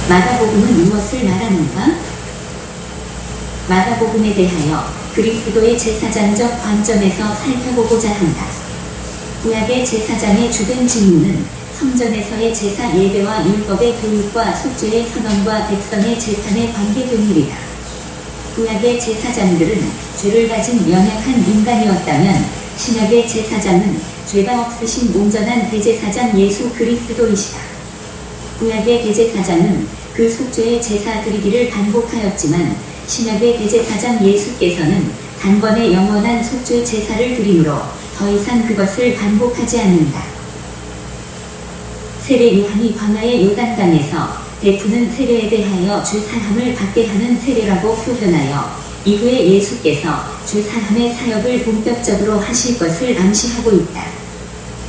마가복음은 무엇을 말하는가? 마가복음에 대하여 그리스도의 제사장적 관점에서 살펴보고자 한다. 구약의 제사장의 주된 직무는 성전에서의 제사 예배와 율법의 교육과 속죄의 선언과 백성의 재판에 관계된 일이다. 구약의 제사장들은 죄를 가진 연약한 인간이었다면 신약의 제사장은 죄가 없으신 온전한 대제사장 예수 그리스도이시다. 구약의 대제사장은 그 속죄의 제사 드리기를 반복하였지만 신약의 대제사장 예수께서는 단번에 영원한 속죄 제사를 드림으로 더 이상 그것을 반복하지 않는다. 세례 요한이 광야의 요단강에서 베푸는 세례에 대하여 죄 사함을 받게 하는 세례라고 표현하여 이후에 예수께서 죄 사함의 사역을 본격적으로 하실 것을 암시하고 있다.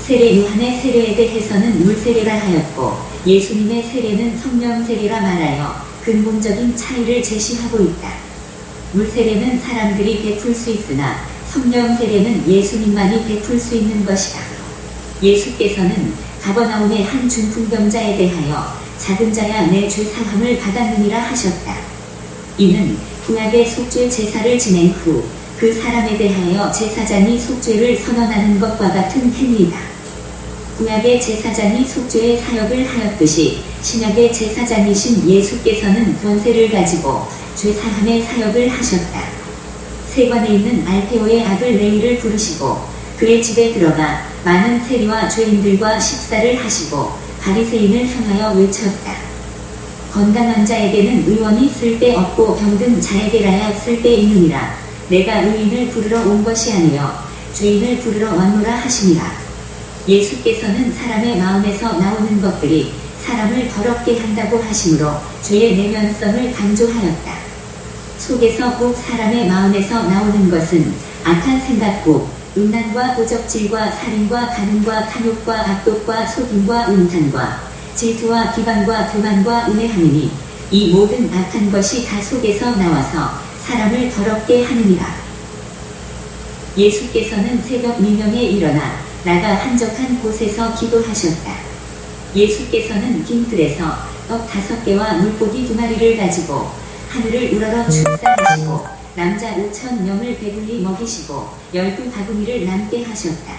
세례 요한의 세례에 대해서는 물세례라 하였고 예수님의 세례는 성령 세례라 말하여 근본적인 차이를 제시하고 있다. 물세례는 사람들이 베풀 수 있으나 성령 세례는 예수님만이 베풀 수 있는 것이다. 예수께서는 가버나움의 한 중풍병자에 대하여 작은 자야 내 죄 사함을 받았느니라 하셨다. 이는 구약의 속죄 제사를 지낸 후 그 사람에 대하여 제사장이 속죄를 선언하는 것과 같은 행위이다. 구약의 제사장이 속죄의 사역을 하였듯이 신약의 제사장이신 예수께서는 권세를 가지고 죄사함의 사역을 하셨다. 세관에 있는 알페오의 아들 레이를 부르시고 그의 집에 들어가 많은 세리와 죄인들과 식사를 하시고 바리새인을 향하여 외쳤다. 건강한 자에게는 의원이 쓸데없고 병든 자에게라야 쓸데있느니라. 내가 의인을 부르러 온 것이 아니여 죄인을 부르러 왔노라 하시니라. 예수께서는 사람의 마음에서 나오는 것들이 사람을 더럽게 한다고 하시므로 죄의 내면성을 강조하였다. 속에서 곧 사람의 마음에서 나오는 것은 악한 생각고 음란과 도적질과 살인과 간음과 탐욕과 악독과 속임과 음산과 질투와 비방과 교만과 음해함이니 이 모든 악한 것이 다 속에서 나와서 사람을 더럽게 하느니라. 예수께서는 새벽 미명에 일어나 나가 한적한 곳에서 기도하셨다. 예수께서는 긴 틀에서 떡 5개와 물고기 2마리를 가지고 하늘을 우러러 축사하시고 남자 5,000명을 배불리 먹이시고 12바구니를 남게 하셨다.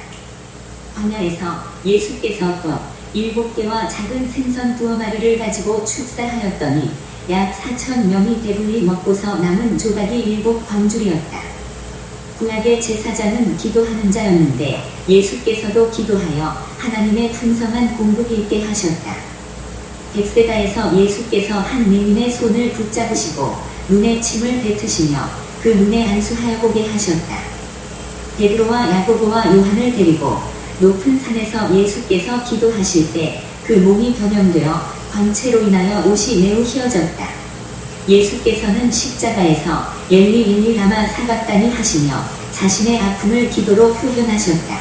광야에서 예수께서 떡 7개와 작은 생선 2마리를 가지고 축사하였더니 약 4,000명이 배불리 먹고서 남은 조각이 7광줄이었다. 구약의 제사장은 기도하는 자였는데 예수께서도 기도하여 하나님의 풍성한 공급이 있게 하셨다. 벳세다에서 예수께서 한 내민의 손을 붙잡으시고 눈에 침을 뱉으시며 그 눈에 안수하여 보게 하셨다. 베드로와 야고보와 요한을 데리고 높은 산에서 예수께서 기도하실 때 그 몸이 변형되어 광채로 인하여 옷이 매우 휘어졌다. 예수께서는 십자가에서 엘리 라마 사박다니 하시며 자신의 아픔을 기도로 표현하셨다.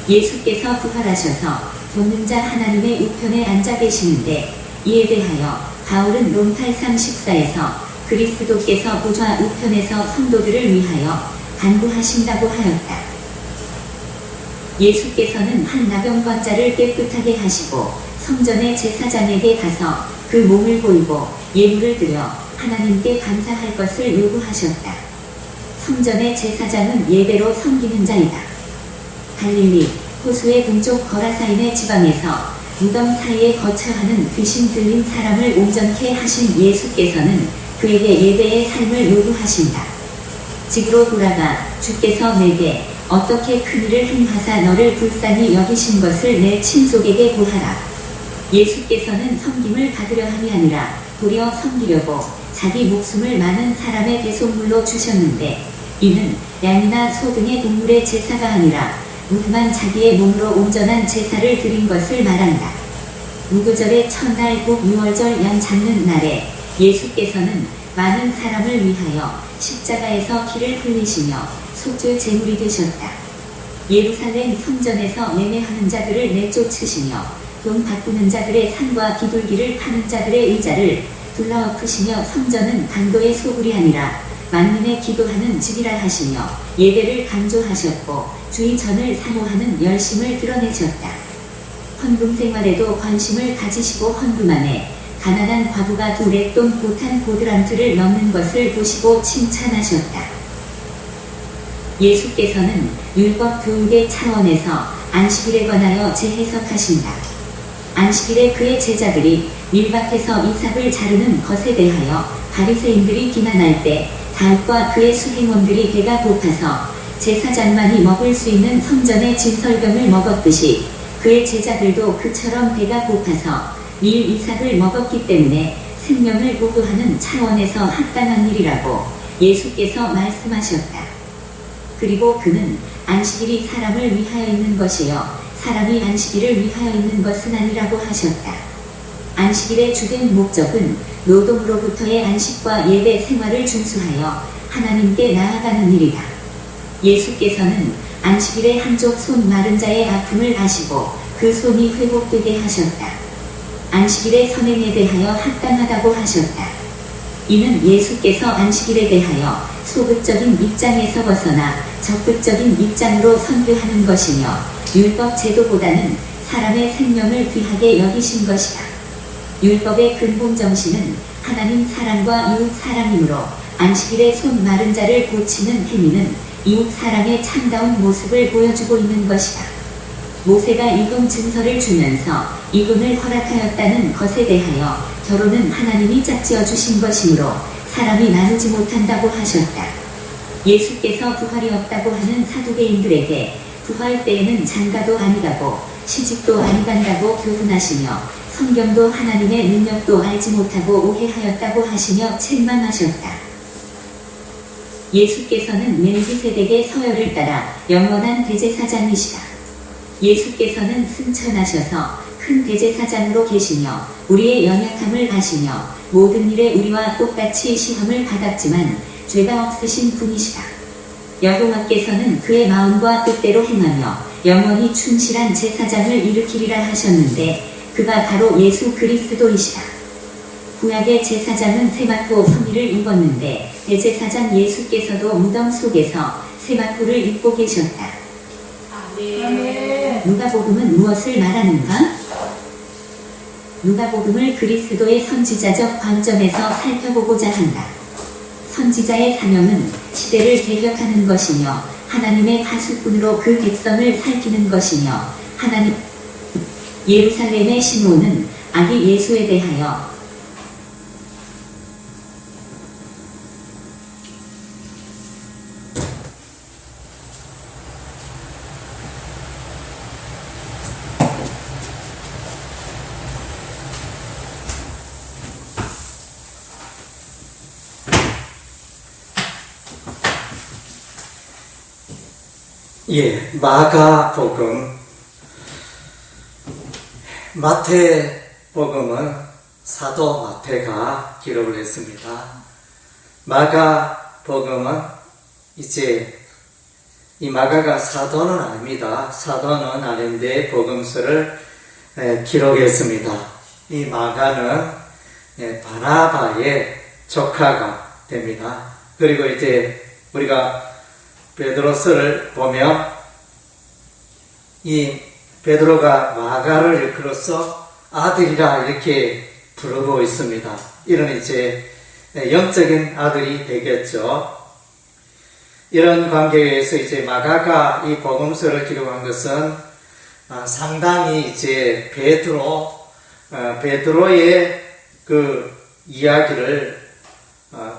예수께서 부활하셔서 돕는 자 하나님의 우편에 앉아 계시는데 이에 대하여 바울은 롬 8:34에서 그리스도께서 보좌 우편에서 성도들을 위하여 간구하신다고 하였다. 예수께서는 한 나병환자를 깨끗하게 하시고 성전의 제사장에게 가서 그 몸을 보이고 예물을 드려 하나님께 감사할 것을 요구하셨다. 성전의 제사장은 예배로 섬기는 자이다. 갈릴리 호수의 동쪽 거라사인의 지방에서 무덤 사이에 거처하는 귀신 들린 사람을 온전케 하신 예수께서는 그에게 예배의 삶을 요구하신다. 집으로 돌아가 주께서 내게 어떻게 큰 일을 행하사 너를 불쌍히 여기신 것을 내 친족에게 고하라. 예수께서는 섬김을 받으려 함이 아니라 도리어 섬기려고 자기 목숨을 많은 사람의 대속물로 주셨는데 이는 양이나 소 등의 동물의 제사가 아니라 무흠한 자기의 몸으로 온전한 제사를 드린 것을 말한다. 무교절의 첫날 곧 유월절 양 잡는 날에 예수께서는 많은 사람을 위하여 십자가에서 피를 흘리시며 속죄 제물이 되셨다. 예루살렘 성전에서 매매하는 자들을 내쫓으시며 돈 바꾸는 자들의 산과 비둘기를 파는 자들의 의자를 둘러엎으시며 성전은 강도의 소굴이 아니라 만민의 기도하는 집이라 하시며 예배를 강조하셨고 주의 전을 사모하는 열심을 드러내셨다. 헌금 생활에도 관심을 가지시고 헌금 안에 가난한 과부가 두레돈 보탄 보드란트를 넘는 것을 보시고 칭찬하셨다. 예수께서는 율법 교육의 차원에서 안식일에 관하여 재해석하신다. 안식일에 그의 제자들이 밀밭에서 이삭을 자르는 것에 대하여 바리새인들이 비난할 때 다윗과 그의 수행원들이 배가 고파서 제사장만이 먹을 수 있는 성전의 진설병을 먹었듯이 그의 제자들도 그처럼 배가 고파서 밀 이삭을 먹었기 때문에 생명을 보호하는 차원에서 합당한 일이라고 예수께서 말씀하셨다. 그리고 그는 안식일이 사람을 위하여 있는 것이요 사람이 안식일을 위하여 있는 것은 아니라고 하셨다. 안식일의 주된 목적은 노동으로부터의 안식과 예배 생활을 준수하여 하나님께 나아가는 일이다. 예수께서는 안식일에 한쪽 손 마른 자의 아픔을 아시고 그 손이 회복되게 하셨다. 안식일의 선행에 대하여 합당하다고 하셨다. 이는 예수께서 안식일에 대하여 소극적인 입장에서 벗어나 적극적인 입장으로 선교하는 것이며 율법 제도보다는 사람의 생명을 귀하게 여기신 것이다. 율법의 근본 정신은 하나님 사랑과 이웃 사랑이므로 안식일에 손 마른 자를 고치는 행위는 이웃 사랑의 참다운 모습을 보여주고 있는 것이다. 모세가 이금 증서를 주면서 이금을 허락하였다는 것에 대하여 결혼은 하나님이 짝지어 주신 것이므로 사람이 나누지 못한다고 하셨다. 예수께서 부활이 없다고 하는 사두개인들에게 부활 때에는 장가도 아니가고 시집도 아니간다고 교훈하시며 성경도 하나님의 능력도 알지 못하고 오해하였다고 하시며 책망하셨다. 예수께서는 멜기세덱의 서열을 따라 영원한 대제사장이시다. 예수께서는 승천하셔서 큰 대제사장으로 계시며 우리의 연약함을 아시며 모든 일에 우리와 똑같이 시험을 받았지만 죄가 없으신 분이시다. 여호와께서는 그의 마음과 뜻대로 행하며 영원히 충실한 제사장을 일으키리라 하셨는데 그가 바로 예수 그리스도이시다. 구약의 제사장은 세마포 성의를 입었는데 대제사장 예수께서도 무덤 속에서 세마포를 입고 계셨다. 아멘. 누가복음은 무엇을 말하는가? 누가복음을 그리스도의 선지자적 관점에서 살펴보고자 한다. 선지자의 사명은 시대를 개혁하는 것이며 하나님의 파수꾼으로 그 백성을 살피는 것이며 하나님 예루살렘의 신호는 아기 예수에 대하여 마가복음, 마태복음은 사도 마태가 기록을 했습니다. 마가복음은 이제 이 마가가 사도는 아닙니다. 사도는 아닌데 복음서를 기록했습니다. 이 마가는 바나바의 조카가 됩니다. 그리고 이제 우리가 베드로서를 보면 이 베드로가 마가를 일컬어서 아들이라 이렇게 부르고 있습니다. 이런 이제 영적인 아들이 되겠죠. 이런 관계에 의해서 이제 마가가 이 복음서를 기록한 것은 상당히 이제 베드로의 그 이야기를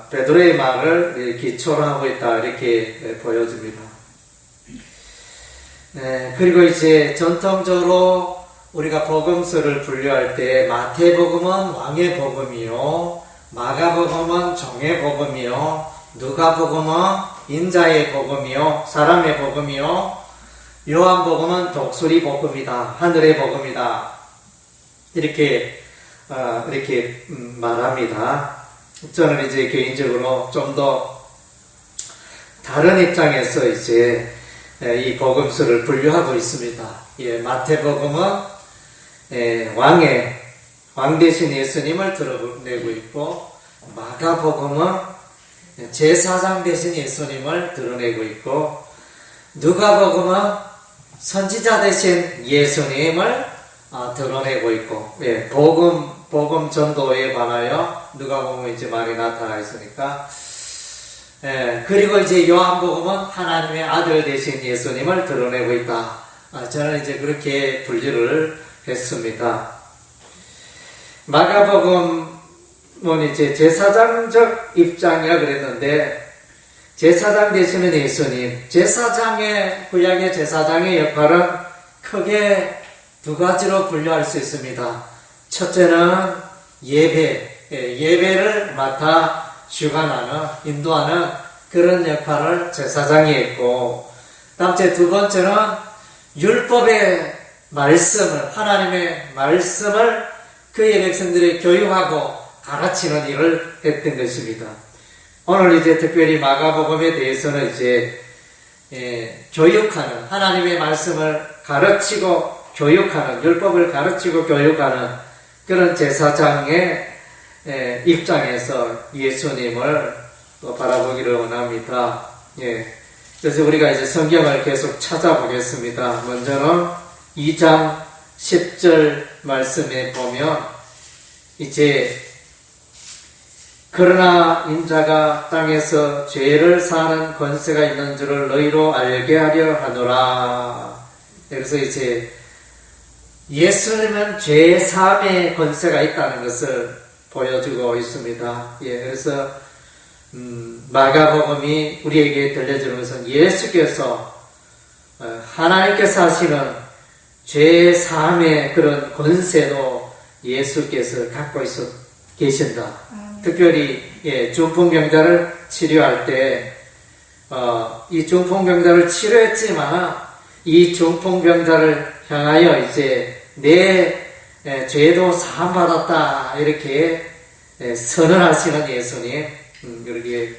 베드로의 말을 기초로 하고 있다 이렇게 보여집니다. 그리고 이제 전통적으로 우리가 복음서를 분류할 때 마태복음은 왕의 복음이요, 마가복음은 종의 복음이요, 누가복음은 인자의 복음이요, 사람의 복음이요, 요한복음은 독수리 복음이다, 하늘의 복음이다 이렇게 말합니다. 저는 이제 개인적으로 좀 더 다른 입장에서 이제 이 복음서를 분류하고 있습니다. 마태복음은 왕 대신 예수님을 드러내고 있고, 마가복음은 제사장 대신 예수님을 드러내고 있고, 누가복음은 선지자 대신 예수님을 드러내고 있고, 복음 복음 전도에 관하여 누가복음에 이제 많이 나타나 있으니까. 그리고 이제 요한복음은 하나님의 아들 되신 예수님을 드러내고 있다. 저는 이제 그렇게 분류를 했습니다. 마가복음은 이제 제사장적 입장이라 그랬는데, 제사장 되시는 예수님, 구약의 제사장의 역할은 크게 두 가지로 분류할 수 있습니다. 첫째는 예배를 맡아 주관하는, 인도하는 그런 역할을 제사장이 했고, 다음째 두 번째는 율법의 말씀을, 하나님의 말씀을 그의 백성들이 교육하고 가르치는 일을 했던 것입니다. 오늘 이제 특별히 마가복음에 대해서는 이제 교육하는, 하나님의 말씀을 가르치고 교육하는, 율법을 가르치고 교육하는 그런 제사장의 입장에서 예수님을 또 바라보기를 원합니다. 그래서 우리가 이제 성경을 계속 찾아보겠습니다. 먼저는 2장 10절 말씀에 보면 이제 그러나 인자가 땅에서 죄를 사는 권세가 있는 줄을 너희로 알게 하려 하노라. 그래서 이제 예수님은 죄 사함의 권세가 있다는 것을 보여주고 있습니다. 그래서 마가복음이 우리에게 들려주는 것은 예수께서 하나님께서 하시는 죄 사함의 그런 권세도 예수께서 갖고 계신다. 특별히 중풍병자를 치료할 때 이 중풍병자를 치료했지만 이 중풍병자를 향하여 이제 내 죄도 사함받았다 이렇게 선언하시는 예수님 그렇게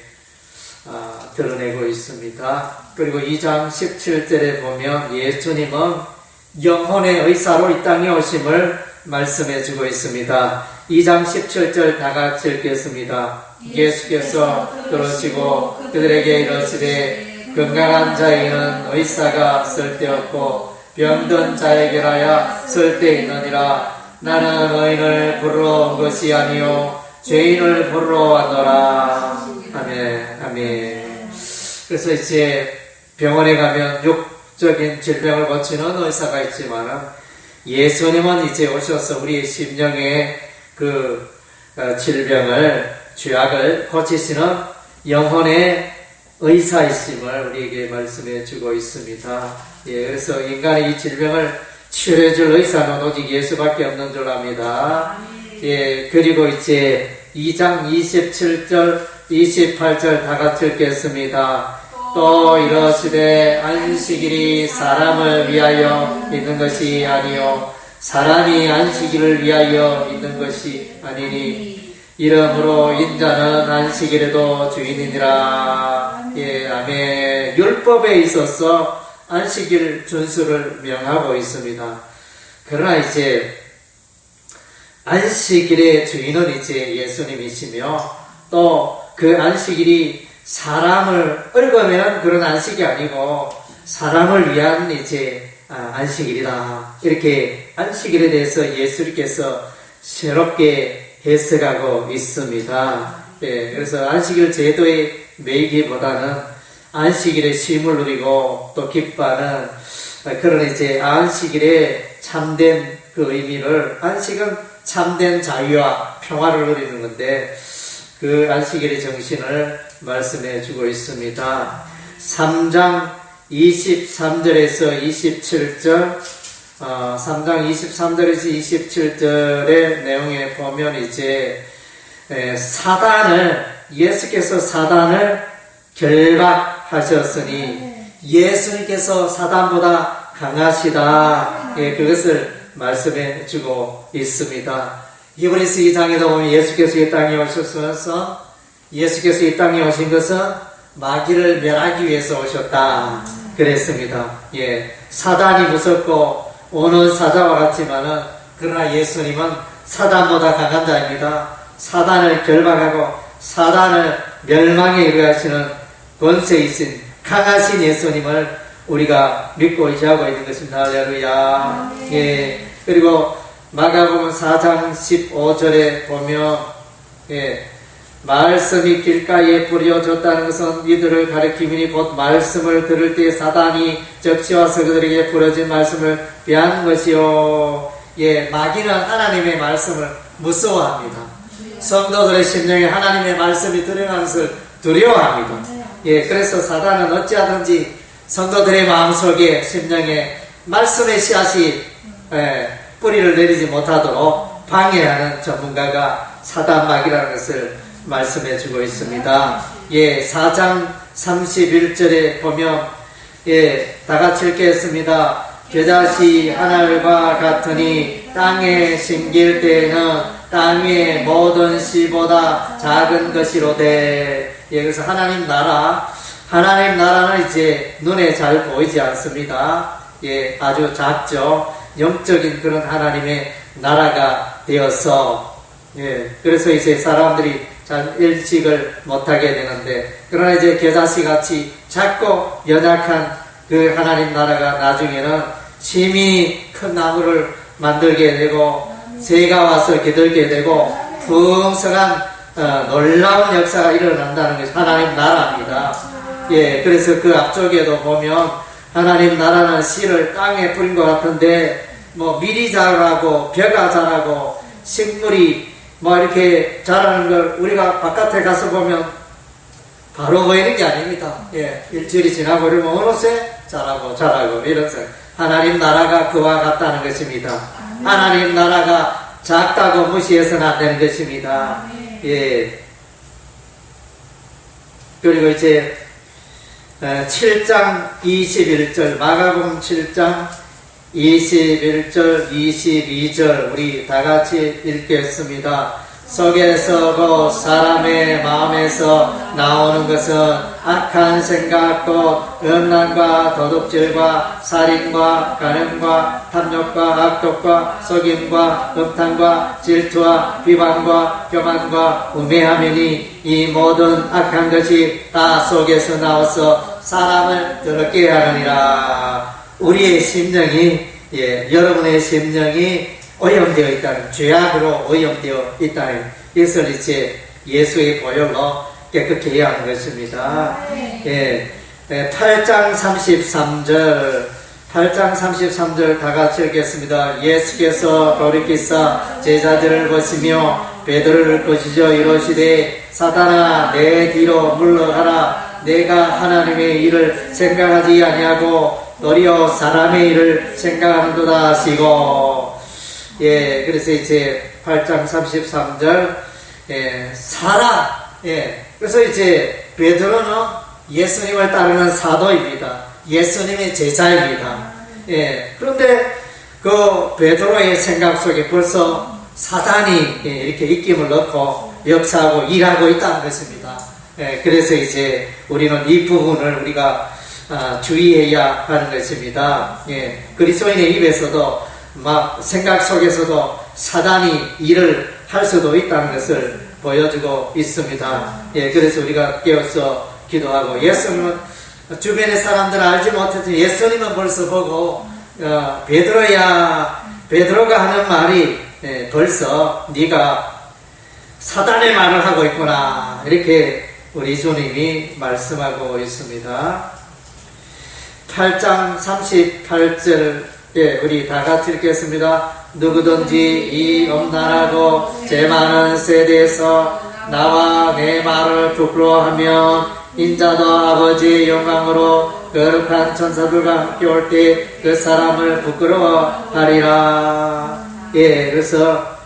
드러내고 있습니다. 그리고 2장 17절에 보면 예수님은 영혼의 의사로 이 땅에 오심을 말씀해 주고 있습니다. 2장 17절 다 같이 읽겠습니다. 예수께서 들으시고 그들에게 이르시되 건강한 자에게는 의사가 쓸데없고 병든 자에게라야 쓸데있느니라. 나는 의인을 부르러 온 것이 아니요 죄인을 부르러 왔노라. 아멘. 그래서 이제 병원에 가면 육적인 질병을 고치는 의사가 있지만 예수님은 이제 오셔서 우리의 심령의 그 질병을, 죄악을 고치시는 영혼의 의사이심을 우리에게 말씀해 주고 있습니다. 그래서 인간의 이 질병을 치료해 줄 의사는 오직 예수밖에 없는 줄 압니다. 그리고 이제 2장 27절, 28절 다 같이 읽겠습니다. 또 이러시되 안식일이 사람을 위하여 있는 것이 아니요 사람이 안식일을 위하여 있는 것이 아니니 이러므로 인자는 안식일에도 주인이니라. 아멘. 율법에 있어서 안식일 준수를 명하고 있습니다. 그러나 이제 안식일의 주인은 이제 예수님이시며 또 그 안식일이 사람을 얽어매는 그런 안식이 아니고 사람을 위한 이제 안식일이다. 이렇게 안식일에 대해서 예수님께서 새롭게 해석하고 있습니다. 그래서 안식일 제도에 매이기보다는 안식일에 쉼을 누리고 또 기뻐하는 그런 이제 안식일의 참된 그 의미를, 안식은 참된 자유와 평화를 누리는 건데 그 안식일의 정신을 말씀해 주고 있습니다. 3장 23절에서 27절, 3장 23절에서 27절의 내용에 보면 이제 예수께서 사단을 결박하셨으니 예수님께서 사단보다 강하시다. 그것을 말씀해 주고 있습니다. 히브리서 2장에도 보면 예수께서 이 땅에 오셔서 예수께서 이 땅에 오신 것은 마귀를 멸하기 위해서 오셨다 그랬습니다. 사단이 무섭고 오는 사자와 같지만은 그러나 예수님은 사단보다 강한 자입니다. 사단을 결박하고 사단을 멸망에 이르하시는 권세이신 강하신 예수님을 우리가 믿고 의지하고 있는 것입니다. 할렐루야. 그리고 마가복음 4장 15절에 보면 말씀이 길가에 뿌려졌다는 것은 이들을 가리킴이니 곧 말씀을 들을 때 사단이 적시와서 그들에게 뿌려진 말씀을 빼앗는 것이요. 마귀는 하나님의 말씀을 무서워합니다. 성도들의 심령에 하나님의 말씀이 들어가는 것을 두려워합니다. 그래서 사단은 어찌하든지 성도들의 마음속에 심령에 말씀의 씨앗이 뿌리를 내리지 못하도록 방해하는 전문가가 사단 마귀라는 것을 말씀해 주고 있습니다. 4장 31절에 보면 다 같이 읽겠습니다. 겨자씨 하늘과 같으니 땅에 심길 때에는 땅 위의 모든 씨보다 작은 것이로되. 그래서 하나님 나라는 이제 눈에 잘 보이지 않습니다. 아주 작죠. 영적인 그런 하나님의 나라가 되어서 그래서 이제 사람들이 잘 일식을 못하게 되는데, 그러나 이제 겨자씨 같이 작고 연약한 그 하나님 나라가 나중에는 심히 큰 나무를 만들게 되고 새가 와서 기들게 되고 풍성한 놀라운 역사가 일어난다는 것이 하나님 나라입니다. 그래서 그 앞쪽에도 보면 하나님 나라는 씨를 땅에 뿌린 것 같은데 밀이 자라고 벼가 자라고 식물이 이렇게 자라는 걸 우리가 바깥에 가서 보면 바로 보이는 게 아닙니다. 일주일이 지나고 이러면 어느새 자라고 이런 하나님 나라가 그와 같다는 것입니다. 하나님 나라가 작다고 무시해서는 안 되는 것입니다. 그리고 이제 7장 21절 마가복음 7장 21절 22절 우리 다같이 읽겠습니다. 속에서 곧 사람의 마음에서 나오는 것은 악한 생각 곧 음란과 도둑질과 살인과 간음과 탐욕과 악독과 속임과 음탕과 질투와 비방과 교만과 우매하매니 이 모든 악한 것이 다 속에서 나와서 사람을 더럽게 하느니라. 우리의 심령이 여러분의 심령이 오염되어 있다는, 죄악으로 오염되어 있다는 이것을 이제 예수의 보혈로 깨끗게 해야 하는 것입니다. 8장 33절 다 같이 읽겠습니다. 예수께서 돌이키사 제자들을 보시며 베드로를 꾸짖어 이르시되 사단아 내 뒤로 물러가라. 내가 하나님의 일을 생각하지 아니하고 도리어 사람의 일을 생각하는도다 하시고. 그래서 이제 8장 33절 사람. 그래서 이제 베드로는 예수님을 따르는 사도입니다. 예수님의 제자입니다. 그런데 그 베드로의 생각 속에 벌써 사단이 이렇게 입김을 넣고 역사하고 일하고 있다는 것입니다. 그래서 이제 우리는 이 부분을 우리가 주의해야 하는 것입니다. 그리스도인의 입에서도 생각 속에서도 사단이 일을 할 수도 있다는 것을 보여주고 있습니다. 그래서 우리가 깨어서 기도하고, 예수님은 주변의 사람들은 알지 못했지만 예수님은 벌써 보고 베드로야, 베드로가 하는 말이 벌써 네가 사단의 말을 하고 있구나, 이렇게 우리 주님이 말씀하고 있습니다. 8장 38절 우리 다 같이 읽겠습니다. 누구든지 이 엄난하고 제 많은 세대에서 나와 내 말을 부끄러워하면 인자도 아버지의 영광으로 거룩한 천사들과 함께 올 때 그 사람을 부끄러워하리라. 그래서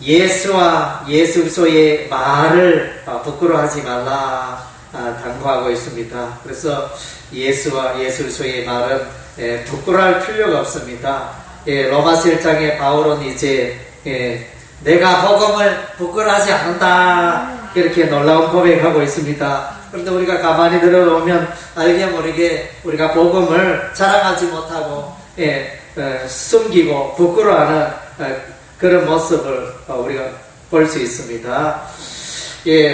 예수와 예수 그리스도의 말을 부끄러워하지 말라 당부하고 있습니다. 그래서 예수와 예수 그리스도의 말은 부끄러워할 필요가 없습니다. 로마서 1장에 바울은 이제 내가 복음을 부끄러워하지 않는다, 이렇게 놀라운 고백하고 있습니다. 그런데 우리가 가만히 들어보면 알게 모르게 우리가 복음을 자랑하지 못하고 숨기고 부끄러워하는 그런 모습을 우리가 볼 수 있습니다.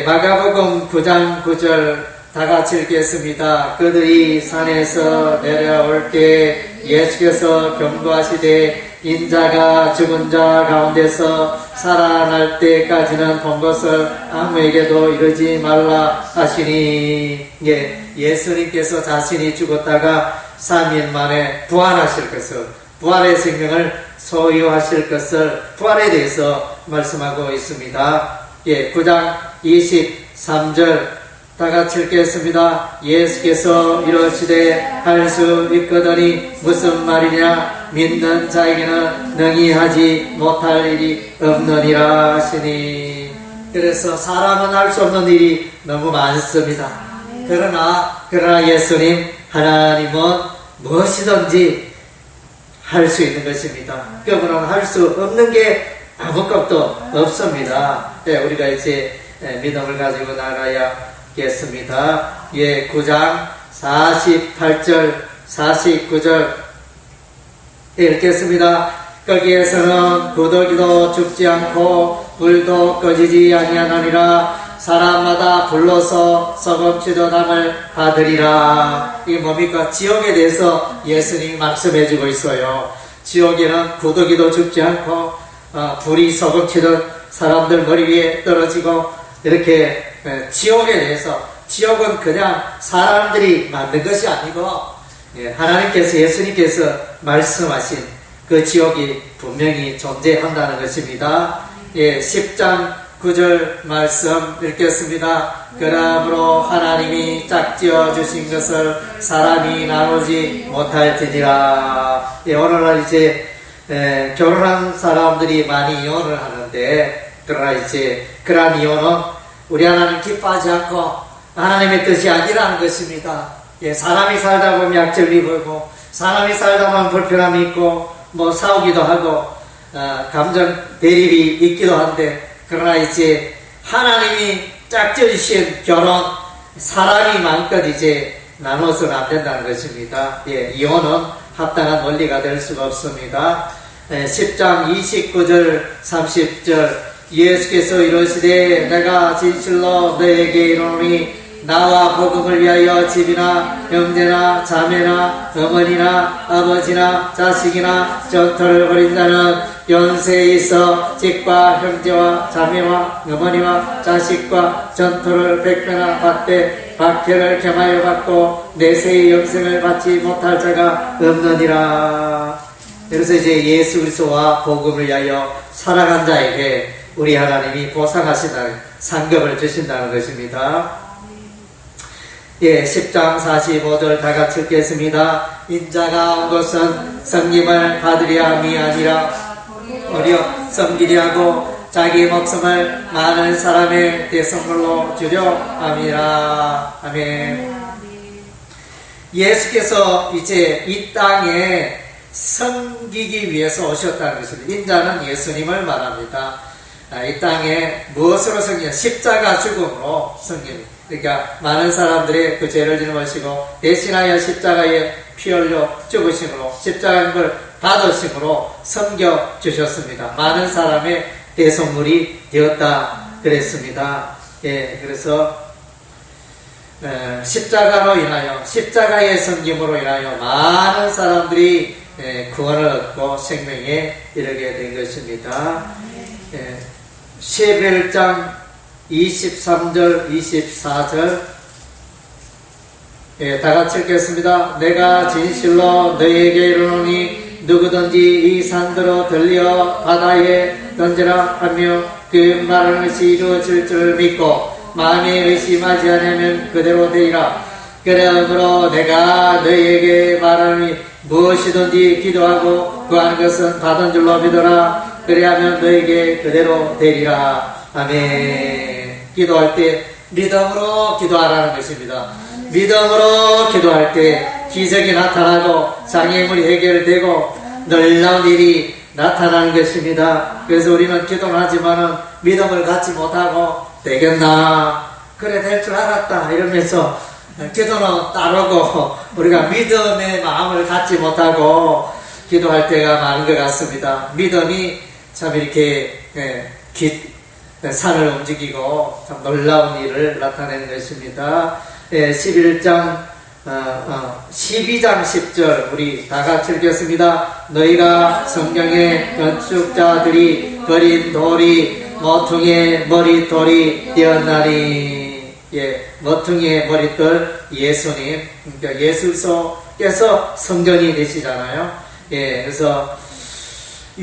마가복음 9장 9절 다 같이 읽겠습니다. 그들이 산에서 내려올 때 예수께서 경고하시되 인자가 죽은 자 가운데서 살아날 때까지는 본 것을 아무에게도 이르지 말라 하시니. 예, 예수님께서 자신이 죽었다가 3일 만에 부활하실 것을, 부활의 생명을 소유하실 것을, 부활에 대해서 말씀하고 있습니다. 예, 9장 23절 다 같이 읽겠습니다. 예수께서 이러시되 할 수 있거더니 무슨 말이냐, 믿는 자에게는 능히 하지 못할 일이 없느니라 하시니. 그래서 사람은 할 수 없는 일이 너무 많습니다. 그러나 예수님 하나님은 무엇이든지 할 수 있는 것입니다. 그분은 할 수 없는 게 아무것도 없습니다. 네, 우리가 이제 믿음을 가지고 나가야겠습니다. 예, 9장 48절 49절 읽겠습니다. 거기에서는 구더기도 죽지 않고 불도 꺼지지 아니하느니라. 사람마다 불러서 썩음치던 함을 받으리라. 이게 뭡니까? 지옥에 대해서 예수님이 말씀해주고 있어요. 지옥에는 구더기도 죽지 않고 불이 썩음치던 사람들 머리 위에 떨어지고, 이렇게 지옥에 대해서, 지옥은 그냥 사람들이 만든 것이 아니고 하나님께서, 예수님께서 말씀하신 그 지옥이 분명히 존재한다는 것입니다. 예, 10장 9절 말씀 읽겠습니다. 그러므로 하나님이 짝지어 주신 것을 사람이 나누지 못할지니라. 예, 오늘날 이제 결혼한 사람들이 많이 이혼을 하는데, 그러나 이제 그러한 이혼은 우리 하나님 기뻐하지 않고 하나님의 뜻이 아니라는 것입니다. 예, 사람이 살다 보면 약점이 보이고, 사람이 살다 보면 불편함이 있고, 뭐 싸우기도 하고, 감정 대립이 있기도 한데, 그러나 이제 하나님이 짝지어주신 결혼, 사람이 마음껏 이제 나눠서는 안 된다는 것입니다. 예, 이혼은 합당한 원리가 될 수가 없습니다. 10장 29절 30절 예수께서 이르시되 내가 진실로 너에게 이르노니 나와 복음을 위하여 집이나 형제나 자매나 어머니나 아버지나 자식이나 전토를 벌인 자는 연세에 있어 집과 형제와 자매와 어머니와 자식과 전토를 100배나 받되 박해를 겸하여 받고 내세의 영생을 받지 못할 자가 없느니라. 그래서 이제 예수 그리스도와 복음을 위하여 살아간 자에게 우리 하나님이 보상하신다는, 상급을 주신다는 것입니다. 예, 10장 45절 다 같이 읽겠습니다. 인자가 온 것은 성김을 받으려 함이 아니라 오히려 섬기려 하고 자기 목숨을 많은 사람의 대성물로 주려 함이라. 아멘. 예수께서 이제 이 땅에 섬기기 위해서 오셨다는 것입니다. 인자는 예수님을 말합니다. 이 땅에 무엇으로 섬기냐? 십자가 죽음으로 섬깁니다. 그러니까 많은 사람들의 그 죄를 짊어지고 대신하여 십자가에 피 흘려 죽으심으로, 십자가를 받으심으로 섬겨 주셨습니다. 많은 사람의 대속물이 되었다 그랬습니다. 예, 그래서 십자가로 인하여, 십자가의 섬김으로 인하여 많은 사람들이 구원을 얻고 생명에 이르게 된 것입니다. 11장 23절 24절 다 같이 읽겠습니다. 내가 진실로 너희에게 이르노니 누구든지 이 산더러 들려 바다에 던지라 하며 그 말하는 것이 이루어질 줄 믿고 마음에 의심하지 않으면 그대로 되리라. 그러므로 내가 너희에게 말하니 무엇이든지 기도하고 구하는 것은 받은 줄로 믿어라. 그래야면 너에게 그대로 되리라. 아멘. 기도할 때 믿음으로 기도하라는 것입니다. 믿음으로 기도할 때 기적이 나타나고 장애물이 해결되고 놀라운 일이 나타나는 것입니다. 그래서 우리는 기도를 하지만은 믿음을 갖지 못하고 되겠나, 그래 될 줄 알았다 이러면서 기도는 따르고 우리가 믿음의 마음을 갖지 못하고 기도할 때가 많은 것 같습니다. 믿음이 참 이렇게 산을 움직이고 참 놀라운 일을 나타내는 것입니다. 11장 12장 10절 우리 다 같이 읽겠습니다. 너희가 성경의 건축자들이 그린 돌이 모퉁이의 머릿돌이 되었나니. 예, 모퉁이의 머릿돌 예수님, 그러니까 예수께서 성전이 되시잖아요. 예, 그래서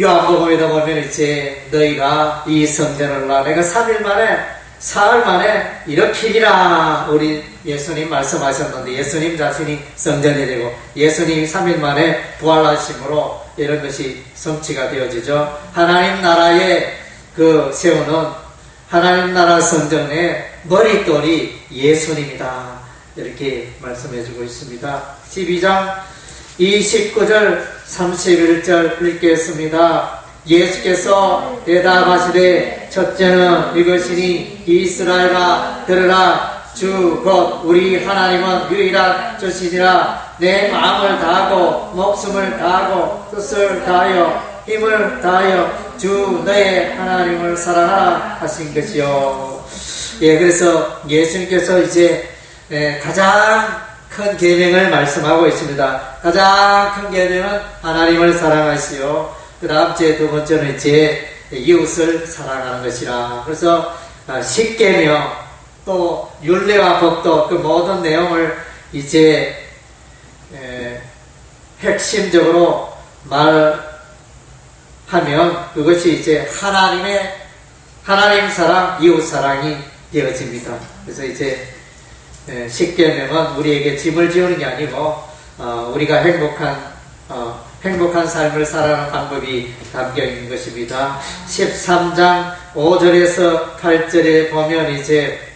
요한복음에다 보면 이제 너희가 이 성전을 내가 3일 만에 사흘 만에 일으키리라 우리 예수님 말씀하셨는데, 예수님 자신이 성전이 되고 예수님이 3일 만에 부활하심으로 이런 것이 성취가 되어지죠. 하나님 나라에 세우는 하나님 나라 성전의 머릿돌이 예수님이다, 이렇게 말씀해주고 있습니다. 12장 29절 31절 읽겠습니다. 예수께서 대답하시되 첫째는 이것이니 이스라엘아 들으라. 주 곧 우리 하나님은 유일한 주시니라. 내 마음을 다하고 목숨을 다하고 뜻을 다하여 힘을 다하여 주 너의 하나님을 사랑하라 하신 것이요. 예, 그래서 예수님께서 이제 가장 큰 계명을 말씀하고 있습니다. 가장 큰 계명은 하나님을 사랑하시오. 그 다음 두 번째는 이제 이웃을 사랑하는 것이라. 그래서 10계명 또 율례와 법도 그 모든 내용을 이제 핵심적으로 말하면 그것이 이제 하나님 사랑, 이웃 사랑이 되어집니다. 그래서 이제 10계명은 우리에게 짐을 지우는 게 아니고 우리가 행복한 삶을 살아가는 방법이 담겨 있는 것입니다. 13장 5절에서 8절에 보면 이제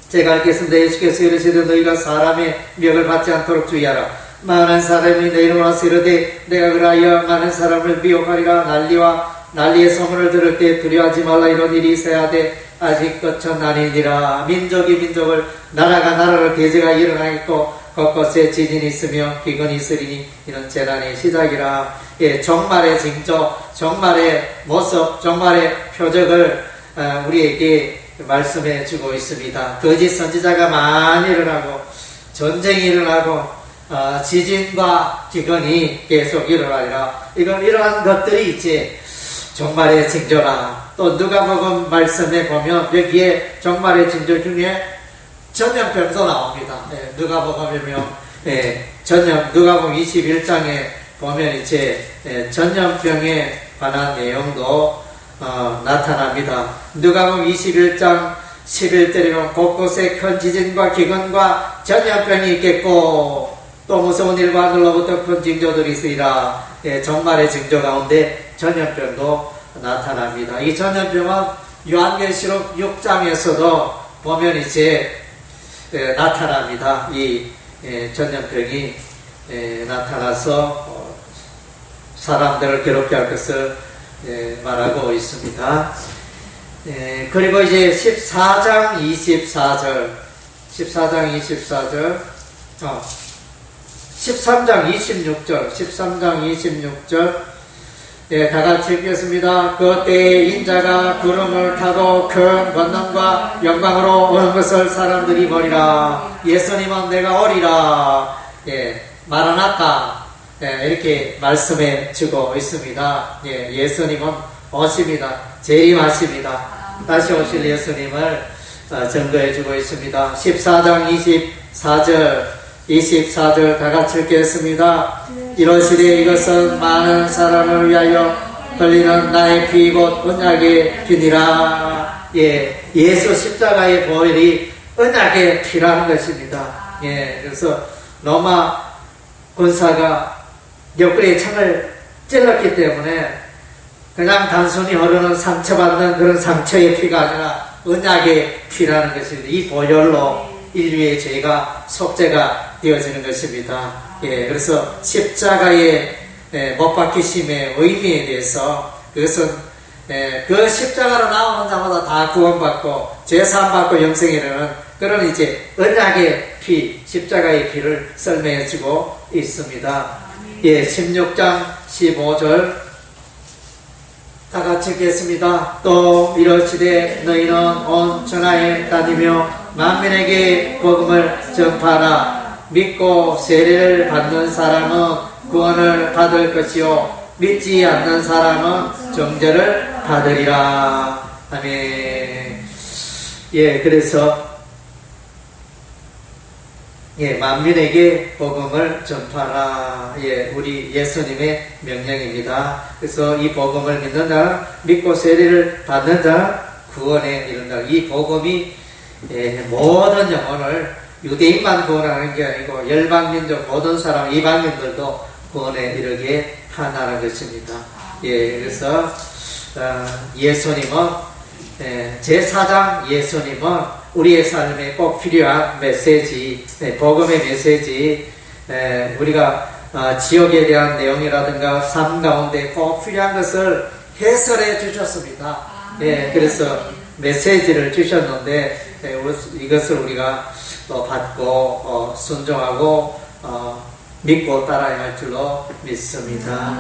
제가 읽겠습니다. 예수께서 이르시되 너희가 사람의 미혹을 받지 않도록 주의하라. 많은 사람이 내 이름으로 와서 이르되 내가 그러하여 많은 사람을 미혹하리라. 난리의 소문을 들을 때 두려워하지 말라. 이런 일이 있어야 돼. 아직 끝은 아니니라. 민족이 민족을, 나라가 나라를 대제가 일어나겠고 곳곳에 지진이 있으며 기근이 있으리니 이런 재난의 시작이라. 예, 종말의 징조, 종말의 모습, 종말의 표적을 우리에게 말씀해 주고 있습니다. 거짓 선지자가 많이 일어나고 전쟁이 일어나고 지진과 기근이 계속 일어나리라. 이러한 것들이 이제 종말의 징조라. 또 누가복음 말씀에 보면 여기에 종말의 징조 중에 전염병도 나옵니다. 누가복음이면 누가복음 21장에 보면 이제 전염병에 관한 내용도 나타납니다. 누가복음 21장 11절에 곳곳에 큰 지진과 기근과 전염병이 있겠고 또 무서운 일과 하늘로부터 큰 징조들이 있으리라. 종말의 징조 가운데 전염병도 나타납니다. 이 전염병은 요한계시록 6장에서도 보면 이제 나타납니다. 이 전염병이 나타나서 사람들을 괴롭게 할 것을 말하고 있습니다. 그리고 이제 13장 24절 13장 26절 다 같이 읽겠습니다. 그때에 인자가 구름을 타고 큰 권능과 영광으로 오는 것을 사람들이 보리라. 예수님은 내가 오리라. 마라나타. 이렇게 말씀해 주고 있습니다. 예수님은 오십니다. 재림하십니다. 다시 오실 예수님을 증거해 주고 있습니다. 14장 24절 다 같이 읽겠습니다. 이러시되 이것은 많은 사람을 위하여 흘리는 나의 피 곧 언약의 피니라. 예수 십자가의 보혈이 언약의 피라는 것입니다. 그래서 로마 군사가 옆구리에 창을 찔렀기 때문에 그냥 단순히 흐르는 상처받는 그런 상처의 피가 아니라 언약의 피라는 것입니다. 이 보혈로 인류의 죄가 속죄가 되어지는 것입니다. 그래서 십자가의 못 박히심의 의미에 대해서 그것은 그 십자가로 나오는 자마다 다 구원받고 죄사함받고 영생에 이르는 그런 이제 언약의 피, 십자가의 피를 설명해주고 있습니다. 16장 15절 다 같이 읽겠습니다. 또 이러시되 너희는 온 천하에 다니며 만민에게 복음을 전파하라. 믿고 세례를 받는 사람은 구원을 받을 것이요 믿지 않는 사람은 정죄를 받으리라. 아멘. 예, 그래서 만민에게 복음을 전파하라. 우리 예수님의 명령입니다. 그래서 이 복음을 믿는 자, 믿고 세례를 받는 자, 구원에 이른다. 이 복음이 모든 영혼을 유대인만 구원하는 게 아니고 열방민족 모든 사람, 이방인들도 구원에 이르게 하나라는 것입니다. 그래서 예수님은 제4장 예수님은 우리의 삶에 꼭 필요한 메시지, 복음의 메시지, 우리가 지옥에 대한 내용이라든가 삶 가운데 꼭 필요한 것을 해설해 주셨습니다. 그래서 메시지를 주셨는데 이것을 우리가 받고 순종하고 믿고 따라야 할 줄로 믿습니다.